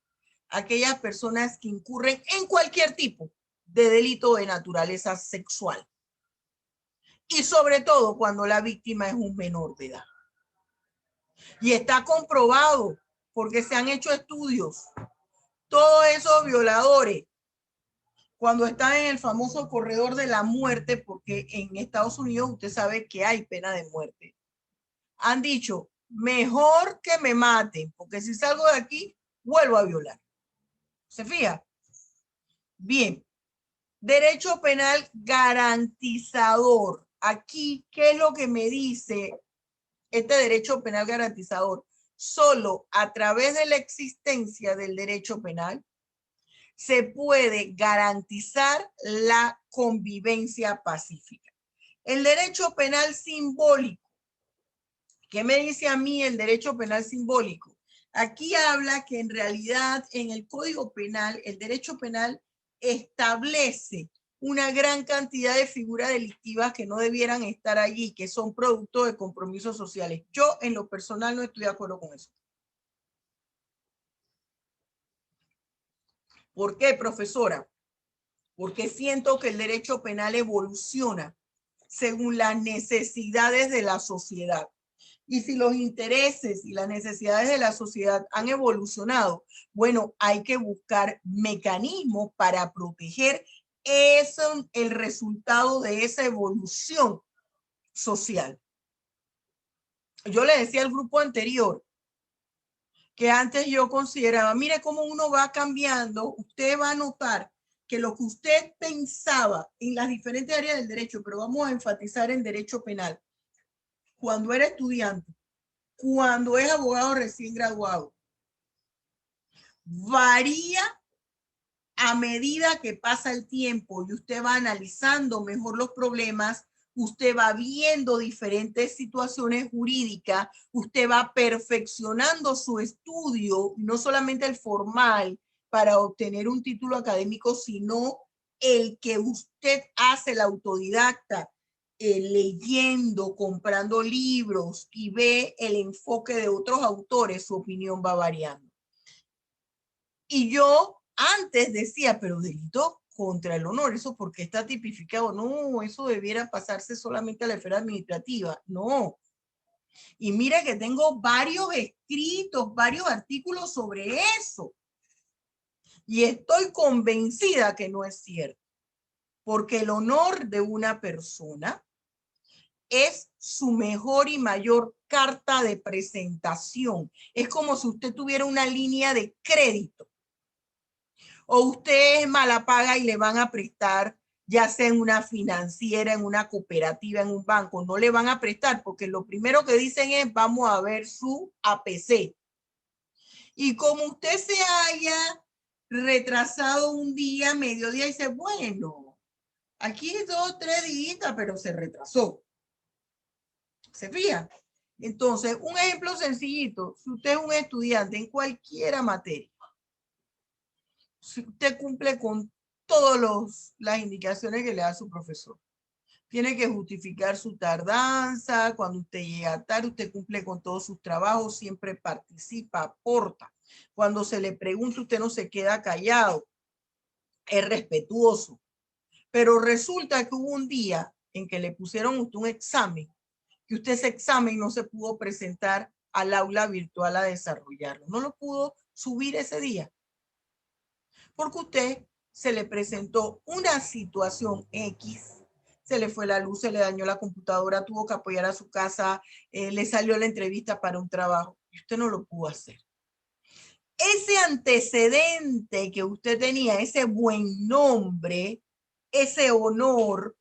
Aquellas personas que incurren en cualquier tipo de delito de naturaleza sexual. Y sobre todo cuando la víctima es un menor de edad. Y está comprobado porque se han hecho estudios. Todos esos violadores, cuando están en el famoso corredor de la muerte, porque en Estados Unidos usted sabe que hay pena de muerte, han dicho, mejor que me maten, porque si salgo de aquí, vuelvo a violar. ¿Se fija? Bien. Derecho penal garantizador. Aquí, ¿qué es lo que me dice este derecho penal garantizador? Solo a través de la existencia del derecho penal se puede garantizar la convivencia pacífica. El derecho penal simbólico. ¿Qué me dice a mí el derecho penal simbólico? Aquí habla que en realidad en el Código Penal, el derecho penal establece una gran cantidad de figuras delictivas que no debieran estar allí, que son producto de compromisos sociales. Yo en lo personal no estoy de acuerdo con eso. ¿Por qué, profesora? Porque siento que el derecho penal evoluciona según las necesidades de la sociedad. Y si los intereses y las necesidades de la sociedad han evolucionado, bueno, hay que buscar mecanismos para proteger eso, el resultado de esa evolución social. Yo le decía al grupo anterior que antes yo consideraba, mire cómo uno va cambiando, usted va a notar que lo que usted pensaba en las diferentes áreas del derecho, pero vamos a enfatizar en derecho penal, cuando era estudiante, cuando es abogado recién graduado, varía a medida que pasa el tiempo y usted va analizando mejor los problemas, usted va viendo diferentes situaciones jurídicas, usted va perfeccionando su estudio, no solamente el formal para obtener un título académico, sino el que usted hace, la autodidacta, leyendo, comprando libros y ve el enfoque de otros autores, su opinión va variando. Y yo antes decía, pero delito contra el honor, ¿eso por qué está tipificado? No, eso debiera pasarse solamente a la esfera administrativa. No. Y mira que tengo varios escritos, varios artículos sobre eso. Y estoy convencida que no es cierto. Porque el honor de una persona es su mejor y mayor carta de presentación. Es como si usted tuviera una línea de crédito. O usted es mala paga y le van a prestar, ya sea en una financiera, en una cooperativa, en un banco, no le van a prestar porque lo primero que dicen es vamos a ver su APC. Y como usted se haya retrasado un día, mediodía, dice, bueno, aquí 2, 3 días, pero se retrasó. ¿Se fija? Entonces, un ejemplo sencillito, si usted es un estudiante en cualquier materia, si usted cumple con todas las indicaciones que le da su profesor, tiene que justificar su tardanza, cuando usted llega tarde, usted cumple con todos sus trabajos, siempre participa, aporta. Cuando se le pregunta, usted no se queda callado, es respetuoso. Pero resulta que hubo un día en que le pusieron a usted un examen, que usted ese examen no se pudo presentar al aula virtual a desarrollarlo. No lo pudo subir ese día. Porque usted se le presentó una situación X, se le fue la luz, se le dañó la computadora, tuvo que apoyar a su casa, le salió la entrevista para un trabajo y usted no lo pudo hacer. Ese antecedente que usted tenía, ese buen nombre, ese honor,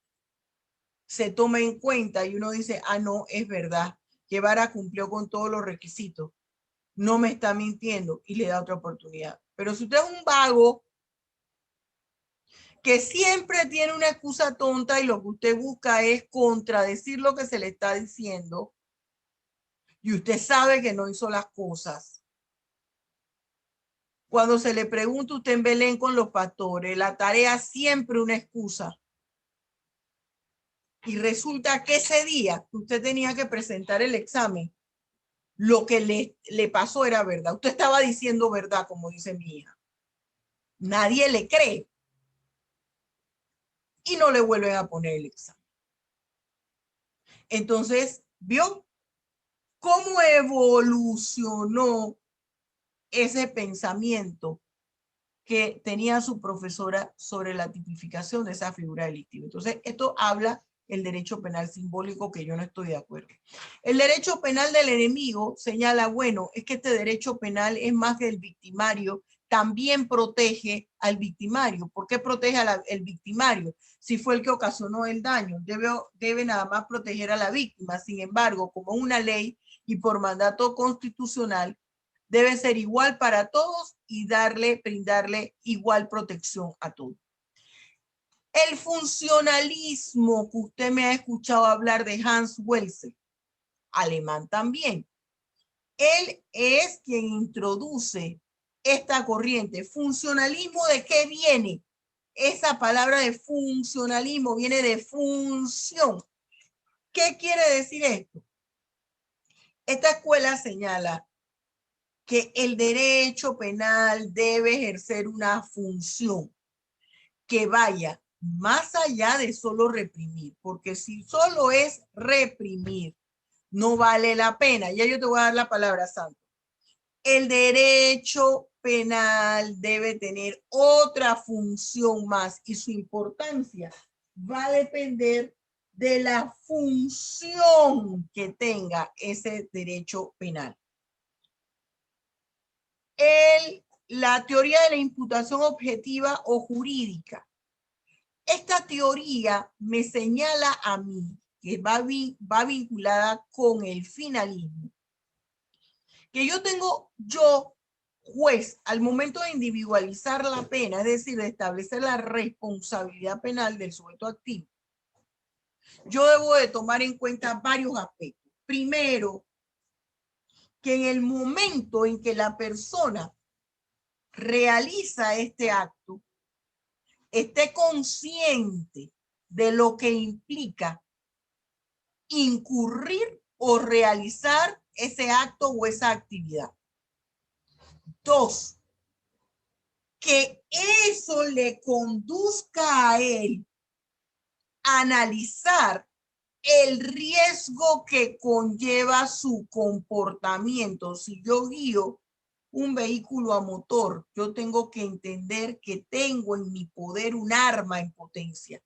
se toma en cuenta y uno dice, ah, no, es verdad, Guevara cumplió con todos los requisitos, no me está mintiendo y le da otra oportunidad. Pero si usted es un vago que siempre tiene una excusa tonta y lo que usted busca es contradecir lo que se le está diciendo, y usted sabe que no hizo las cosas. Cuando se le pregunta usted en Belén con los pastores, la tarea siempre una excusa. Y resulta que ese día usted tenía que presentar el examen, lo que le pasó era verdad. Usted estaba diciendo verdad, como dice mi hija. Nadie le cree. Y no le vuelven a poner el examen. Entonces, ¿vio cómo evolucionó ese pensamiento que tenía su profesora sobre la tipificación de esa figura delictiva? Entonces, esto habla el derecho penal simbólico, que yo no estoy de acuerdo. El derecho penal del enemigo señala, bueno, es que este derecho penal es más que el victimario, también protege al victimario. ¿Por qué protege al victimario? Si fue el que ocasionó el daño, debe nada más proteger a la víctima. Sin embargo, como una ley y por mandato constitucional, debe ser igual para todos y brindarle igual protección a todos. El funcionalismo que usted me ha escuchado hablar de Hans Welser, alemán también. Él es quien introduce esta corriente. ¿Funcionalismo de qué viene? Esa palabra de funcionalismo viene de función. ¿Qué quiere decir esto? Esta escuela señala que el derecho penal debe ejercer una función que vaya más allá de solo reprimir, porque si solo es reprimir, no vale la pena. Ya yo te voy a dar la palabra, Santo. El derecho penal debe tener otra función más y su importancia va a depender de la función que tenga ese derecho penal. La teoría de la imputación objetiva o jurídica. Esta teoría me señala a mí que va vinculada con el finalismo. Que yo, juez, al momento de individualizar la pena, es decir, de establecer la responsabilidad penal del sujeto activo, yo debo de tomar en cuenta varios aspectos. Primero, que en el momento en que la persona realiza este acto, esté consciente de lo que implica incurrir o realizar ese acto o esa actividad. Dos, que eso le conduzca a él a analizar el riesgo que conlleva su comportamiento. Si yo guío un vehículo a motor, yo tengo que entender que tengo en mi poder un arma en potencia,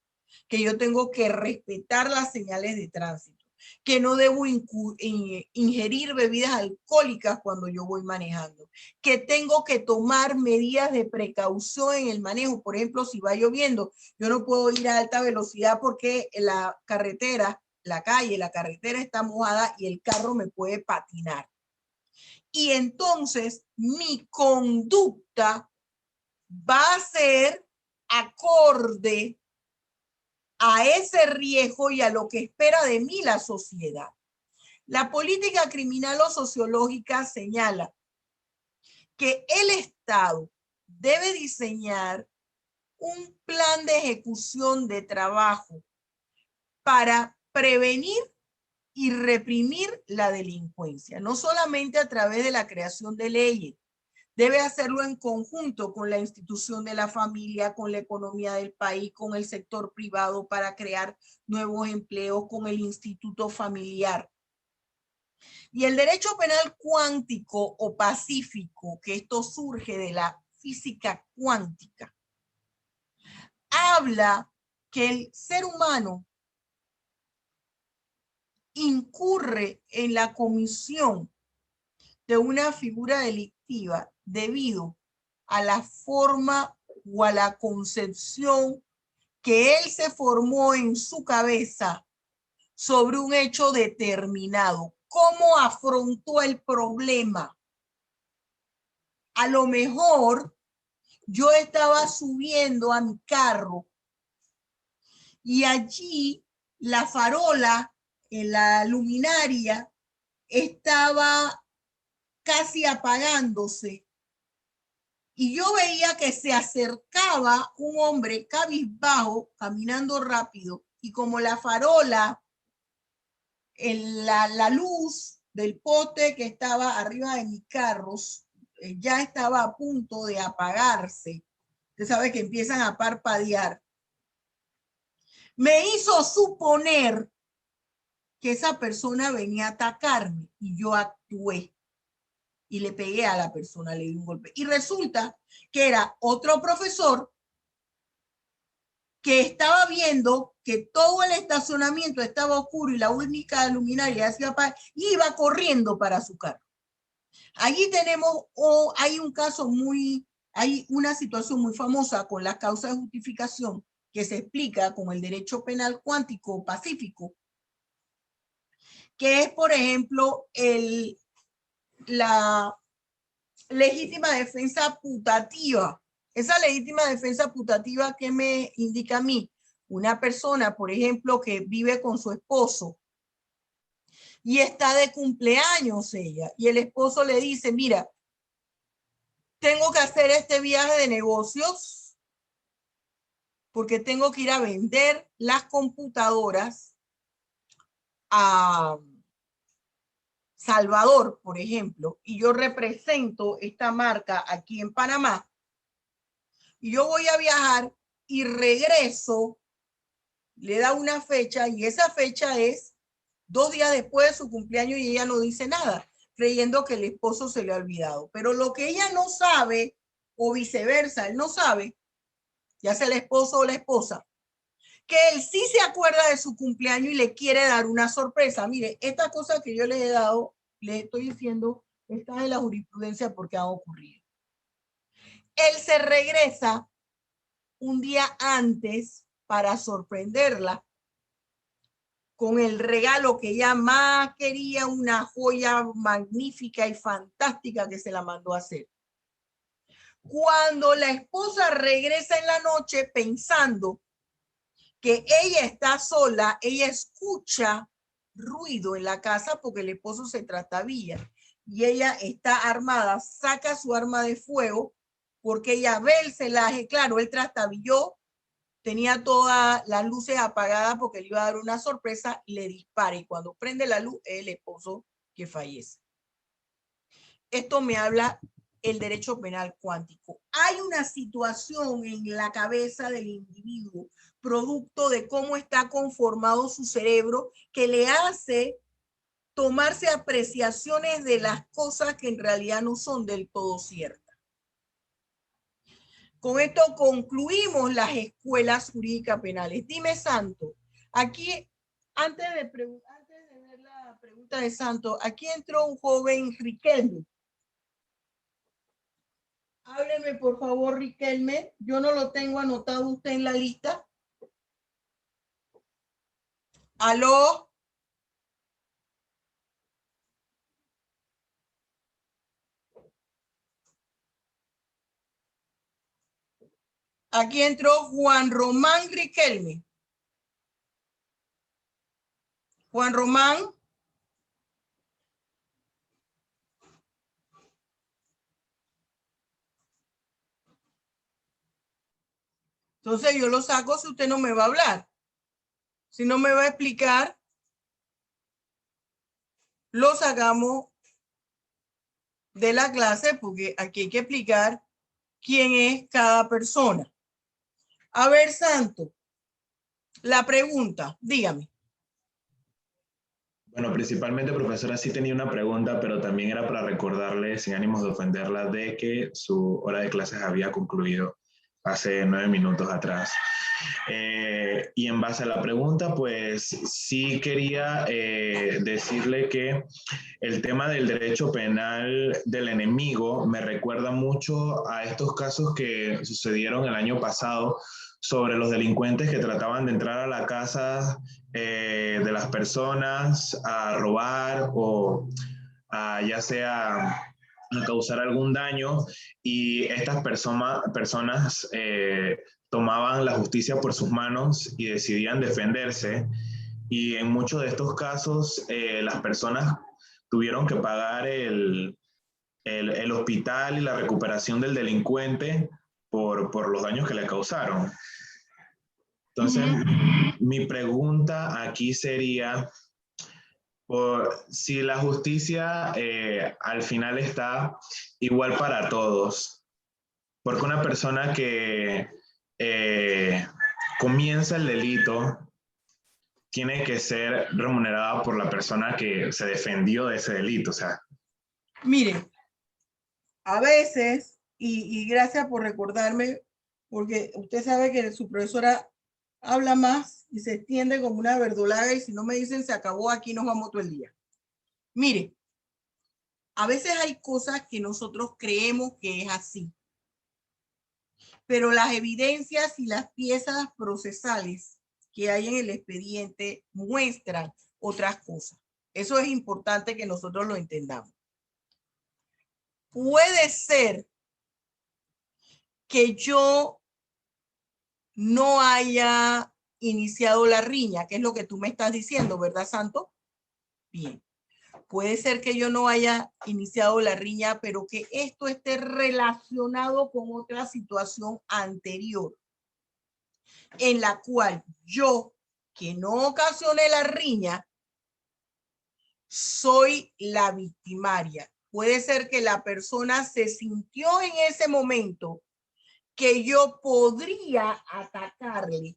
que yo tengo que respetar las señales de tránsito, que no debo ingerir bebidas alcohólicas cuando yo voy manejando, que tengo que tomar medidas de precaución en el manejo. Por ejemplo, si va lloviendo, yo no puedo ir a alta velocidad porque la carretera está mojada y el carro me puede patinar. Y entonces mi conducta va a ser acorde a ese riesgo y a lo que espera de mí la sociedad. La política criminal o sociológica señala que el Estado debe diseñar un plan de ejecución de trabajo para prevenir y reprimir la delincuencia, no solamente a través de la creación de leyes, debe hacerlo en conjunto con la institución de la familia, con la economía del país, con el sector privado para crear nuevos empleos, con el instituto familiar. Y el derecho penal cuántico o pacífico, que esto surge de la física cuántica, habla que el ser humano incurre en la comisión de una figura delictiva debido a la forma o a la concepción que él se formó en su cabeza sobre un hecho determinado. ¿Cómo afrontó el problema? A lo mejor yo estaba subiendo a mi carro y allí la farola, en la luminaria, estaba casi apagándose. Y yo veía que se acercaba un hombre cabizbajo, caminando rápido, y como la farola, la luz del poste que estaba arriba de mis carros ya estaba a punto de apagarse. Usted sabe que empiezan a parpadear. Me hizo suponer que esa persona venía a atacarme y yo actué y le pegué a la persona, le di un golpe. Y resulta que era otro profesor que estaba viendo que todo el estacionamiento estaba oscuro y la única luminaria hacía iba corriendo para su carro. Allí tenemos, hay un caso hay una situación muy famosa con las causas de justificación que se explica con el derecho penal cuántico pacífico, que es, por ejemplo, la legítima defensa putativa. Esa legítima defensa putativa, ¿qué me indica a mí? Una persona, por ejemplo, que vive con su esposo y está de cumpleaños ella, y el esposo le dice, mira, tengo que hacer este viaje de negocios porque tengo que ir a vender las computadoras a Salvador, por ejemplo, y yo represento esta marca aquí en Panamá, y yo voy a viajar y regreso, le da una fecha, y esa fecha es 2 días después de su cumpleaños, y ella no dice nada, creyendo que el esposo se le ha olvidado. Pero lo que ella no sabe, o viceversa, él no sabe, ya sea el esposo o la esposa, que él sí se acuerda de su cumpleaños y le quiere dar una sorpresa. Mire, esta cosa que yo le he dado, le estoy diciendo, está en la jurisprudencia porque ha ocurrido. Él se regresa un día antes para sorprenderla con el regalo que ella más quería, una joya magnífica y fantástica que se la mandó a hacer. Cuando la esposa regresa en la noche pensando que ella está sola, ella escucha ruido en la casa porque el esposo se trastabilla y ella está armada, saca su arma de fuego porque ella ve el celaje, claro, él trastabilló, tenía todas las luces apagadas porque le iba a dar una sorpresa, le dispara y cuando prende la luz es el esposo que fallece. Esto me habla el derecho penal cuántico. Hay una situación en la cabeza del individuo, producto de cómo está conformado su cerebro, que le hace tomarse apreciaciones de las cosas que en realidad no son del todo ciertas. Con esto concluimos las escuelas jurídicas penales. Dime, Santo, aquí, antes de ver la pregunta de Santo, aquí entró un joven Riquelme. Hábleme, por favor, Riquelme. Yo no lo tengo anotado usted en la lista. ¿Aló? Aquí entró Juan Román Riquelme. Juan Román. Entonces yo lo saco si usted no me va a hablar. Si no me va a explicar, lo sacamos de la clase porque aquí hay que explicar quién es cada persona. A ver, Santo, la pregunta, dígame. Bueno, principalmente, profesora, sí tenía una pregunta, pero también era para recordarle, sin ánimos de ofenderla, de que su hora de clases había concluido hace 9 minutos atrás. Y en base a la pregunta, pues sí quería decirle que el tema del derecho penal del enemigo me recuerda mucho a estos casos que sucedieron el año pasado sobre los delincuentes que trataban de entrar a la casa de las personas a robar o a ya sea a causar algún daño y estas personas tomaban la justicia por sus manos y decidían defenderse. Y en muchos de estos casos, las personas tuvieron que pagar el hospital y la recuperación del delincuente por los daños que le causaron. Entonces, mi pregunta aquí sería, si la justicia al final está igual para todos, porque una persona que comienza el delito tiene que ser remunerada por la persona que se defendió de ese delito. O sea, Mire, a veces, y gracias por recordarme, porque usted sabe que su profesora habla más y se extiende como una verdolaga, y si no me dicen se acabó, aquí nos vamos todo el día. Mire, a veces hay cosas que nosotros creemos que es así, pero las evidencias y las piezas procesales que hay en el expediente muestran otras cosas. Eso es importante que nosotros lo entendamos. Puede ser que yo no haya iniciado la riña, que es lo que tú me estás diciendo, ¿verdad, Santo? Bien. Puede ser que yo no haya iniciado la riña, pero que esto esté relacionado con otra situación anterior, en la cual yo, que no ocasioné la riña, soy la victimaria. Puede ser que la persona se sintió en ese momento que yo podría atacarle.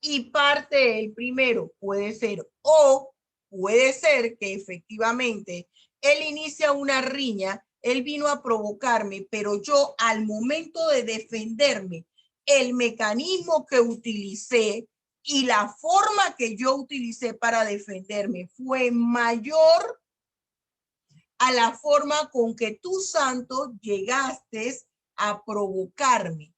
Y parte el primero puede ser, o puede ser que efectivamente él inicia una riña, él vino a provocarme, pero yo al momento de defenderme, el mecanismo que utilicé y la forma que yo utilicé para defenderme fue mayor a la forma con que tú, Santo, llegaste a provocarme.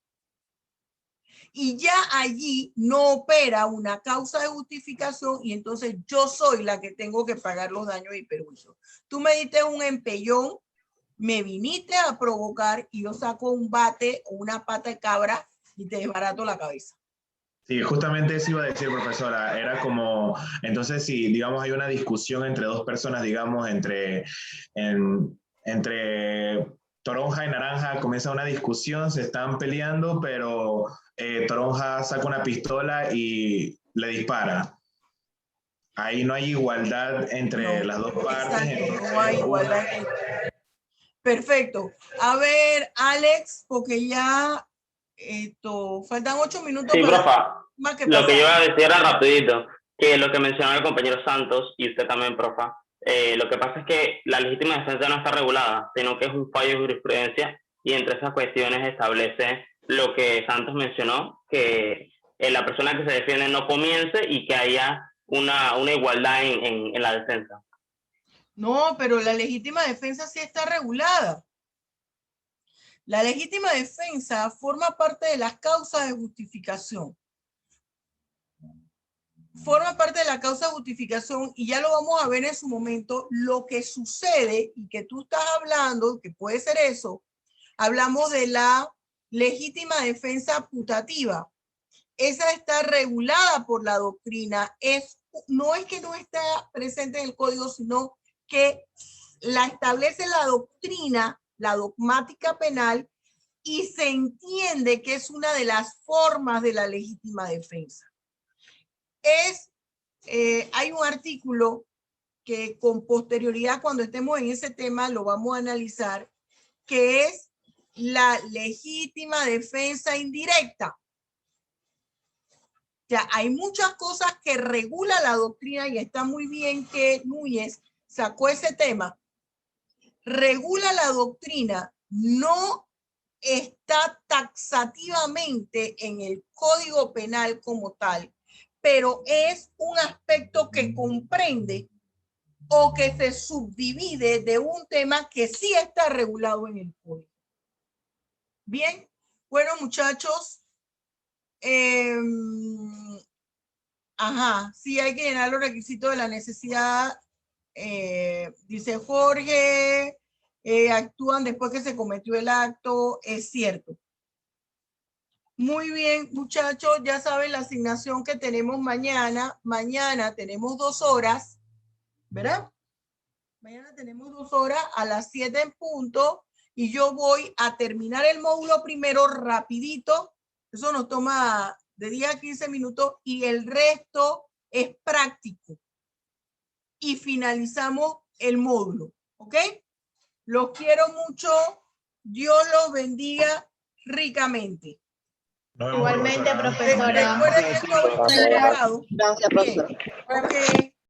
Y ya allí no opera una causa de justificación y entonces yo soy la que tengo que pagar los daños y perjuicios. Tú me diste un empellón, me viniste a provocar y yo saco un bate o una pata de cabra y te desbarato la cabeza. sí, justamente eso iba a decir, profesora. Era como, entonces, si, digamos, hay una discusión entre dos personas, digamos, entre Toronja y Naranja, comienza una discusión, se están peleando, pero Toronja saca una pistola y le dispara. Ahí no hay igualdad entre las dos partes. Exacto, no hay igualdad. Perfecto. A ver, Alex, porque ya faltan 8 minutos. Sí, para profa. más que Lo que yo iba pasar. a decir era rapidito, que lo que mencionaba el compañero Santos, y usted también, profa, lo que pasa es que la legítima defensa no está regulada, sino que es un fallo de jurisprudencia, y entre esas cuestiones establece lo que Santos mencionó, que la persona que se defiende no comience y que haya una igualdad en la defensa. No, pero la legítima defensa sí está regulada. La legítima defensa forma parte de las causas de justificación. Forma parte de la causa de justificación y ya lo vamos a ver en su momento. Lo que sucede y que tú estás hablando, que puede ser eso, hablamos de la legítima defensa putativa. Esa está regulada por la doctrina. No es que no esté presente en el código, sino que la establece la doctrina, la dogmática penal, y se entiende que es una de las formas de la legítima defensa. Hay un artículo que con posterioridad, cuando estemos en ese tema, lo vamos a analizar, que es la legítima defensa indirecta. O sea, hay muchas cosas que regula la doctrina y está muy bien que Núñez sacó ese tema. Regula la doctrina, no está taxativamente en el Código Penal como tal, pero es un aspecto que comprende o que se subdivide de un tema que sí está regulado en el código. Bien, bueno, muchachos, sí hay que llenar los requisitos de la necesidad Dice Jorge, actúan después que se cometió el acto. Es cierto. Muy bien, muchachos, ya saben la asignación que tenemos mañana. Mañana tenemos 2 horas, ¿verdad? Mañana tenemos 2 horas a las 7 en punto y yo voy a terminar el módulo primero rapidito. Eso nos toma de 10 a 15 minutos y el resto es práctico. Y finalizamos el módulo, ¿ok? Los quiero mucho. Dios los bendiga ricamente. Igualmente, profesora. Recuerden que esto está grabado. Gracias, Bien. profesora. Ok.